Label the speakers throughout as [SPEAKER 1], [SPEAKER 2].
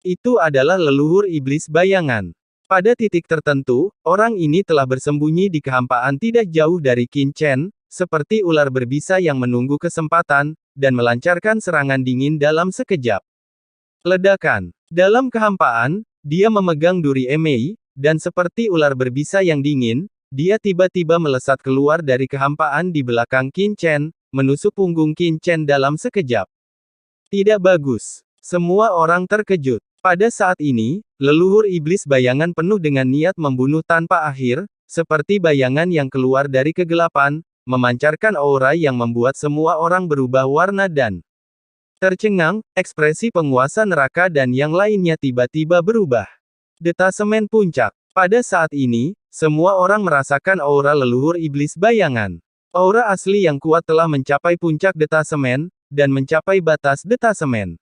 [SPEAKER 1] Itu adalah leluhur iblis bayangan. Pada titik tertentu, orang ini telah bersembunyi di kehampaan tidak jauh dari Qin Chen, seperti ular berbisa yang menunggu kesempatan, dan melancarkan serangan dingin dalam sekejap. Ledakan. Dalam kehampaan, dia memegang duri Emei, dan seperti ular berbisa yang dingin, dia tiba-tiba melesat keluar dari kehampaan di belakang Qin Chen, menusuk punggung Qin Chen dalam sekejap. Tidak bagus. Semua orang terkejut. Pada saat ini, leluhur iblis bayangan penuh dengan niat membunuh tanpa akhir, seperti bayangan yang keluar dari kegelapan, memancarkan aura yang membuat semua orang berubah warna dan tercengang. Ekspresi penguasa neraka dan yang lainnya tiba-tiba berubah. Detasemen puncak. Pada saat ini, semua orang merasakan aura leluhur iblis bayangan. Aura asli yang kuat telah mencapai puncak detasemen, dan mencapai batas detasemen.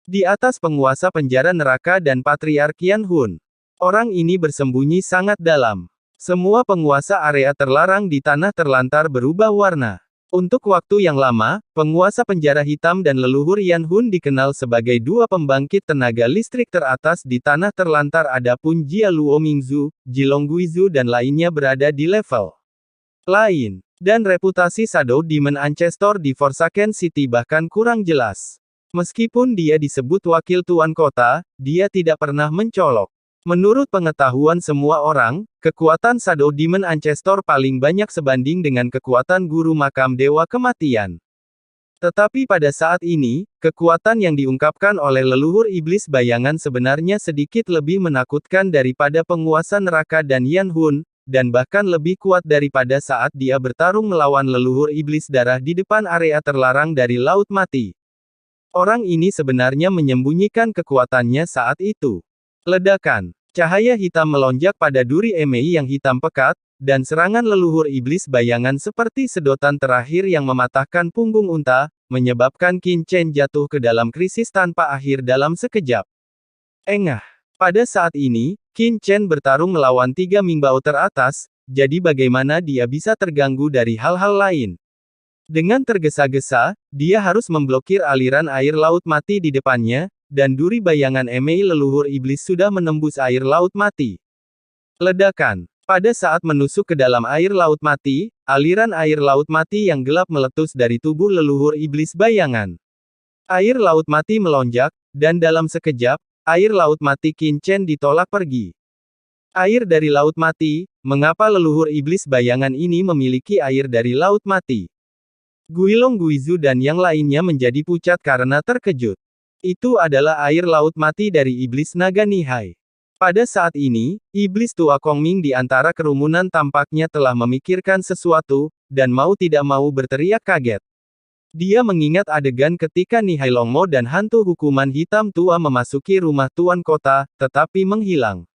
[SPEAKER 1] Di atas penguasa penjara neraka dan Patriark Qian Hun. Orang ini bersembunyi sangat dalam. Semua penguasa area terlarang di tanah terlantar berubah warna. Untuk waktu yang lama, penguasa penjara hitam dan leluhur Yan Hun dikenal sebagai dua pembangkit tenaga listrik teratas di tanah terlantar, adapun Jia Luo Mingzu, Jilong Guizu dan lainnya berada di level lain. Dan reputasi Shadow Demon Ancestor di Forsaken City bahkan kurang jelas. Meskipun dia disebut wakil tuan kota, dia tidak pernah mencolok. Menurut pengetahuan semua orang, kekuatan Shadow Demon Ancestor paling banyak sebanding dengan kekuatan guru makam dewa kematian. Tetapi pada saat ini, kekuatan yang diungkapkan oleh leluhur iblis bayangan sebenarnya sedikit lebih menakutkan daripada penguasa neraka dan Yan Hun, dan bahkan lebih kuat daripada saat dia bertarung melawan leluhur iblis darah di depan area terlarang dari Laut Mati. Orang ini sebenarnya menyembunyikan kekuatannya saat itu. Ledakan. Cahaya hitam melonjak pada duri Emei yang hitam pekat, dan serangan leluhur iblis bayangan seperti sedotan terakhir yang mematahkan punggung unta, menyebabkan Qin Chen jatuh ke dalam krisis tanpa akhir dalam sekejap. Engah. Pada saat ini, Qin Chen bertarung melawan tiga Mingbao teratas, jadi bagaimana dia bisa terganggu dari hal-hal lain? Dengan tergesa-gesa, dia harus memblokir aliran air laut mati di depannya, dan duri bayangan Emei leluhur iblis sudah menembus air laut mati. Ledakan. Pada saat menusuk ke dalam air laut mati, aliran air laut mati yang gelap meletus dari tubuh leluhur iblis bayangan. Air laut mati melonjak, dan dalam sekejap, air laut mati Qin Chen ditolak pergi. Air dari laut mati, mengapa leluhur iblis bayangan ini memiliki air dari laut mati? Guilong Guizu dan yang lainnya menjadi pucat karena terkejut. Itu adalah air laut mati dari iblis naga Nihai. Pada saat ini, iblis tua Kongming di antara kerumunan tampaknya telah memikirkan sesuatu, dan mau tidak mau berteriak kaget. Dia mengingat adegan ketika Nihai Longmo dan hantu hukuman hitam tua memasuki rumah tuan kota, tetapi menghilang.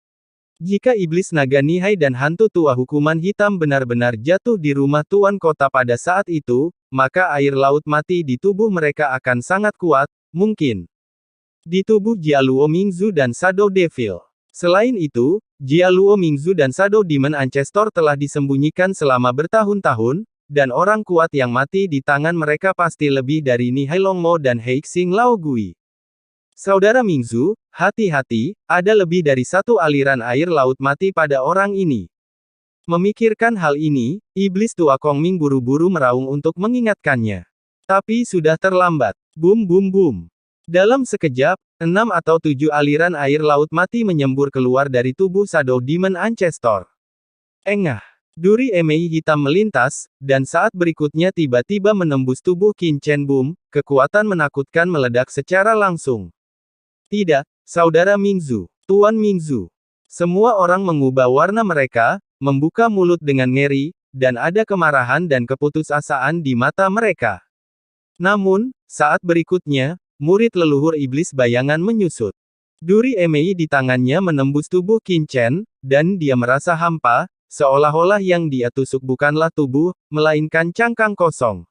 [SPEAKER 1] Jika iblis naga Nihai dan hantu tua hukuman hitam benar-benar jatuh di rumah tuan kota pada saat itu, maka air laut mati di tubuh mereka akan sangat kuat, mungkin di tubuh Jia Luo Mingzu dan Shadow Devil. Selain itu, Jia Luo Mingzu dan Shadow Demon Ancestor telah disembunyikan selama bertahun-tahun, dan orang kuat yang mati di tangan mereka pasti lebih dari Nihai Longmo dan Heixing Lao Gui. Saudara Mingzu, hati-hati, ada lebih dari satu aliran air laut mati pada orang ini. Memikirkan hal ini, iblis tua Kongming buru-buru meraung untuk mengingatkannya. Tapi sudah terlambat. Bum bum bum. Dalam sekejap, 6 atau 7 aliran air laut mati menyembur keluar dari tubuh Shadow Demon Ancestor. Engah. Duri Emei hitam melintas, dan saat berikutnya tiba-tiba menembus tubuh Qin Chen. Boom, kekuatan menakutkan meledak secara langsung. Tidak, saudara Mingzu. Tuan Mingzu. Semua orang mengubah warna mereka, membuka mulut dengan ngeri, dan ada kemarahan dan keputusasaan di mata mereka. Namun, saat berikutnya, murid leluhur iblis bayangan menyusut. Duri Emei di tangannya menembus tubuh Qin Chen, dan dia merasa hampa, seolah-olah yang dia tusuk bukanlah tubuh, melainkan cangkang kosong.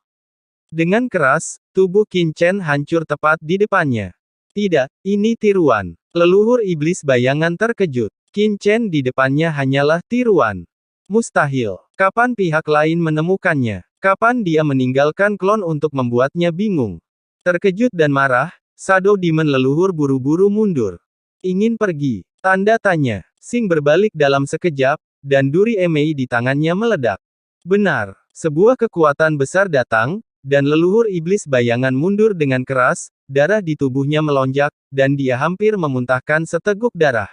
[SPEAKER 1] Dengan keras, tubuh Qin Chen hancur tepat di depannya. Tidak, ini tiruan. Leluhur iblis bayangan terkejut. Qin Chen di depannya hanyalah tiruan. Mustahil. Kapan pihak lain menemukannya? Kapan dia meninggalkan klon untuk membuatnya bingung? Terkejut dan marah, Shadow Demon leluhur buru-buru mundur. Ingin pergi? Tanda tanya. Xing berbalik dalam sekejap, dan duri emei di tangannya meledak. Benar, sebuah kekuatan besar datang, dan leluhur iblis bayangan mundur dengan keras, darah di tubuhnya melonjak, dan dia hampir memuntahkan seteguk darah.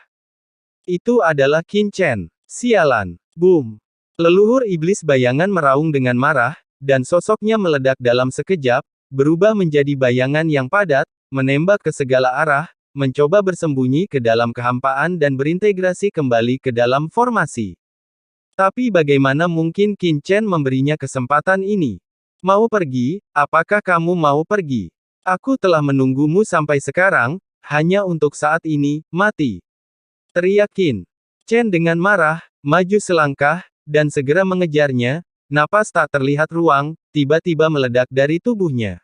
[SPEAKER 1] Itu adalah Qin Chen. Sialan. Boom. Leluhur iblis bayangan meraung dengan marah, dan sosoknya meledak dalam sekejap, berubah menjadi bayangan yang padat, menembak ke segala arah, mencoba bersembunyi ke dalam kehampaan dan berintegrasi kembali ke dalam formasi. Tapi bagaimana mungkin Qin Chen memberinya kesempatan ini? Mau pergi? Apakah kamu mau pergi? Aku telah menunggumu sampai sekarang, hanya untuk saat ini, mati. Teriak Qin Chen dengan marah, maju selangkah, dan segera mengejarnya. Napas tak terlihat ruang, tiba-tiba meledak dari tubuhnya.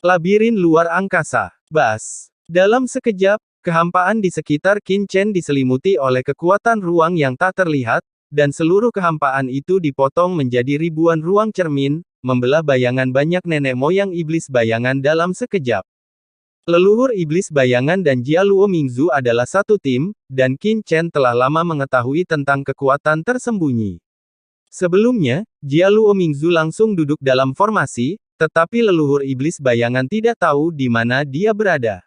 [SPEAKER 1] Labirin luar angkasa. Bas. Dalam sekejap, kehampaan di sekitar Qin Chen diselimuti oleh kekuatan ruang yang tak terlihat, dan seluruh kehampaan itu dipotong menjadi ribuan ruang cermin, membelah bayangan banyak nenek moyang iblis bayangan dalam sekejap. Leluhur iblis bayangan dan Jia Luo Mingzu adalah satu tim, dan Qin Chen telah lama mengetahui tentang kekuatan tersembunyi. Sebelumnya, Jia Luo Mingzu langsung duduk dalam formasi, tetapi leluhur iblis bayangan tidak tahu di mana dia berada.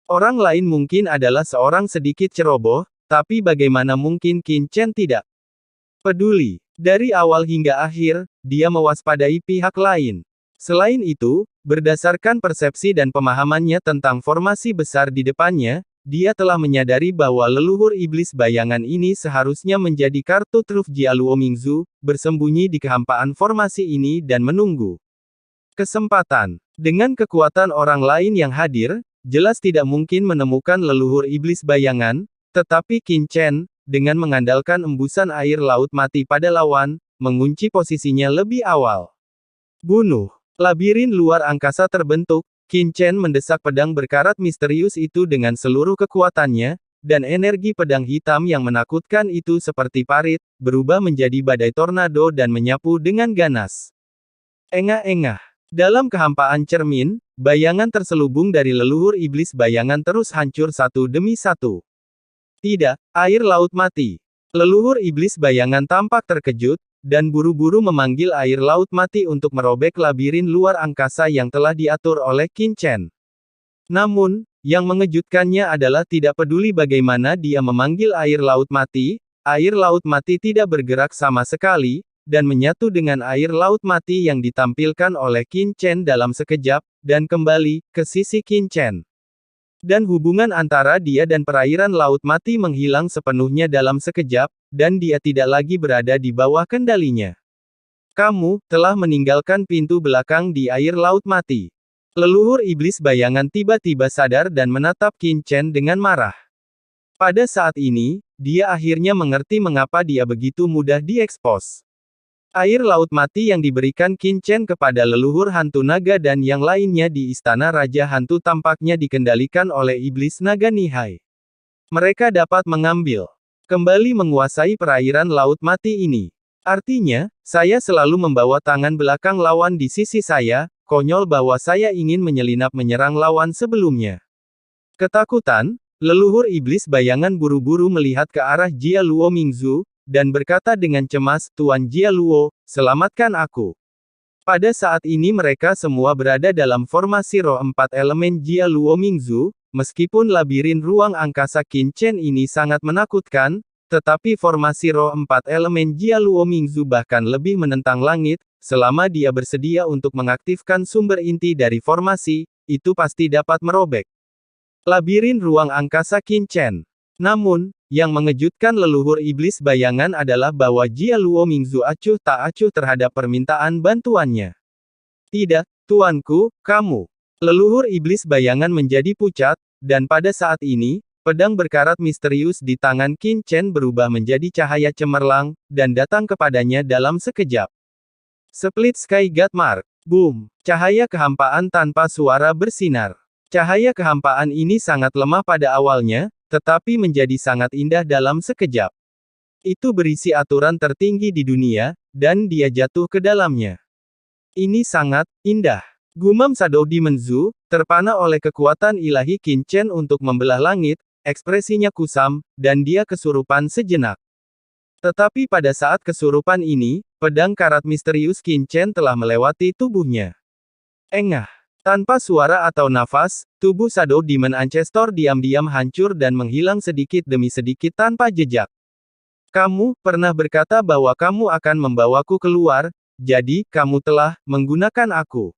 [SPEAKER 1] Orang lain mungkin adalah seorang sedikit ceroboh, tapi bagaimana mungkin Qin Chen tidak peduli? Dari awal hingga akhir, dia mewaspadai pihak lain. Selain itu, berdasarkan persepsi dan pemahamannya tentang formasi besar di depannya, dia telah menyadari bahwa leluhur iblis bayangan ini seharusnya menjadi kartu truf Jia Luo Mingzu, bersembunyi di kehampaan formasi ini dan menunggu kesempatan. Dengan kekuatan orang lain yang hadir, jelas tidak mungkin menemukan leluhur iblis bayangan, tetapi Qin Chen, dengan mengandalkan embusan air laut mati pada lawan, mengunci posisinya lebih awal. Bunuh. Labirin luar angkasa terbentuk. Qin Chen mendesak pedang berkarat misterius itu dengan seluruh kekuatannya, dan energi pedang hitam yang menakutkan itu seperti parit, berubah menjadi badai tornado dan menyapu dengan ganas. Engah-engah. Dalam kehampaan cermin, bayangan terselubung dari leluhur iblis bayangan terus hancur satu demi satu. Tidak, air laut mati. Leluhur iblis bayangan tampak terkejut, dan buru-buru memanggil air laut mati untuk merobek labirin luar angkasa yang telah diatur oleh Qin Chen. Namun, yang mengejutkannya adalah tidak peduli bagaimana dia memanggil air laut mati tidak bergerak sama sekali, dan menyatu dengan air laut mati yang ditampilkan oleh Qin Chen dalam sekejap, dan kembali ke sisi Qin Chen. Dan hubungan antara dia dan perairan laut mati menghilang sepenuhnya dalam sekejap, dan dia tidak lagi berada di bawah kendalinya. Kamu telah meninggalkan pintu belakang di air laut mati. Leluhur iblis bayangan tiba-tiba sadar dan menatap Qin Chen dengan marah. Pada saat ini, dia akhirnya mengerti mengapa dia begitu mudah diekspos. Air laut mati yang diberikan Qin Chen kepada leluhur hantu naga dan yang lainnya di istana Raja Hantu tampaknya dikendalikan oleh iblis naga Nihai. Mereka dapat mengambil kembali menguasai perairan laut mati ini. Artinya, saya selalu membawa tangan belakang lawan di sisi saya, konyol bahwa saya ingin menyelinap menyerang lawan sebelumnya. Ketakutan, leluhur iblis bayangan buru-buru melihat ke arah Jia Luo Mingzu, dan berkata dengan cemas, Tuan Jia Luo, selamatkan aku. Pada saat ini mereka semua berada dalam formasi roh empat elemen Jia Luo Mingzu, meskipun labirin ruang angkasa Qin Chen ini sangat menakutkan, tetapi formasi roh empat elemen Jia Luo Mingzu bahkan lebih menentang langit, selama dia bersedia untuk mengaktifkan sumber inti dari formasi, itu pasti dapat merobek labirin ruang angkasa Qin Chen. Namun, yang mengejutkan leluhur iblis bayangan adalah bahwa Jia Luo Mingzu acuh tak acuh terhadap permintaan bantuannya. Tidak, tuanku, kamu. Leluhur iblis bayangan menjadi pucat, dan pada saat ini, pedang berkarat misterius di tangan Qin Chen berubah menjadi cahaya cemerlang, dan datang kepadanya dalam sekejap. Split Sky God Mark. Boom! Cahaya kehampaan tanpa suara bersinar. Cahaya kehampaan ini sangat lemah pada awalnya, tetapi menjadi sangat indah dalam sekejap. Itu berisi aturan tertinggi di dunia, dan dia jatuh ke dalamnya. Ini sangat indah. Gumam Shadow Demon Zhu, terpana oleh kekuatan ilahi Qin Chen untuk membelah langit, ekspresinya kusam, dan dia kesurupan sejenak. Tetapi pada saat kesurupan ini, pedang karat misterius Qin Chen telah melewati tubuhnya. Engah. Tanpa suara atau nafas, tubuh Shadow Demon Ancestor diam-diam hancur dan menghilang sedikit demi sedikit tanpa jejak. Kamu pernah berkata bahwa kamu akan membawaku keluar, jadi kamu telah menggunakan aku.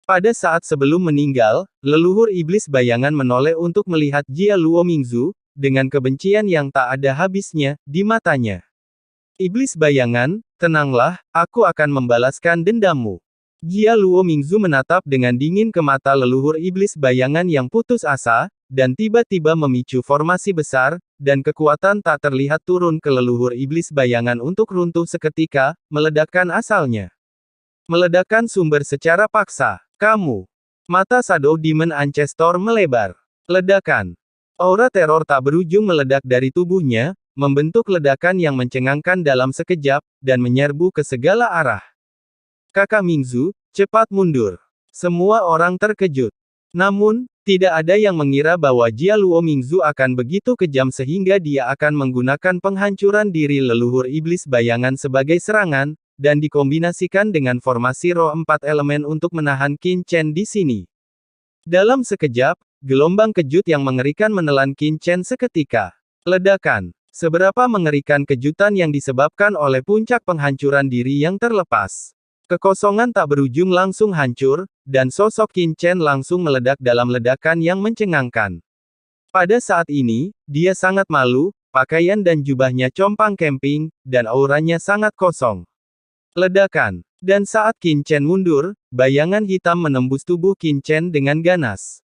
[SPEAKER 1] Pada saat sebelum meninggal, leluhur iblis bayangan menoleh untuk melihat Jia Luo Mingzu, dengan kebencian yang tak ada habisnya di matanya. Iblis bayangan, tenanglah, aku akan membalaskan dendammu. Jia Luo Mingzu menatap dengan dingin ke mata leluhur iblis bayangan yang putus asa, dan tiba-tiba memicu formasi besar, dan kekuatan tak terlihat turun ke leluhur iblis bayangan untuk runtuh seketika, meledakkan asalnya. Meledakkan sumber secara paksa. Kamu. Mata Shadow Demon Ancestor melebar. Ledakan. Aura teror tak berujung meledak dari tubuhnya, membentuk ledakan yang mencengangkan dalam sekejap, dan menyerbu ke segala arah. Kakak Mingzu, cepat mundur. Semua orang terkejut. Namun, tidak ada yang mengira bahwa Jia Luo Mingzu akan begitu kejam sehingga dia akan menggunakan penghancuran diri leluhur iblis bayangan sebagai serangan, dan dikombinasikan dengan formasi roh 4 elemen untuk menahan Qin Chen di sini. Dalam sekejap, gelombang kejut yang mengerikan menelan Qin Chen seketika. Ledakan. Seberapa mengerikan kejutan yang disebabkan oleh puncak penghancuran diri yang terlepas. Kekosongan tak berujung langsung hancur, dan sosok Qin Chen langsung meledak dalam ledakan yang mencengangkan. Pada saat ini, dia sangat malu, pakaian dan jubahnya compang camping, dan auranya sangat kosong. Ledakan. Dan saat Qin Chen mundur, bayangan hitam menembus tubuh Qin Chen dengan ganas.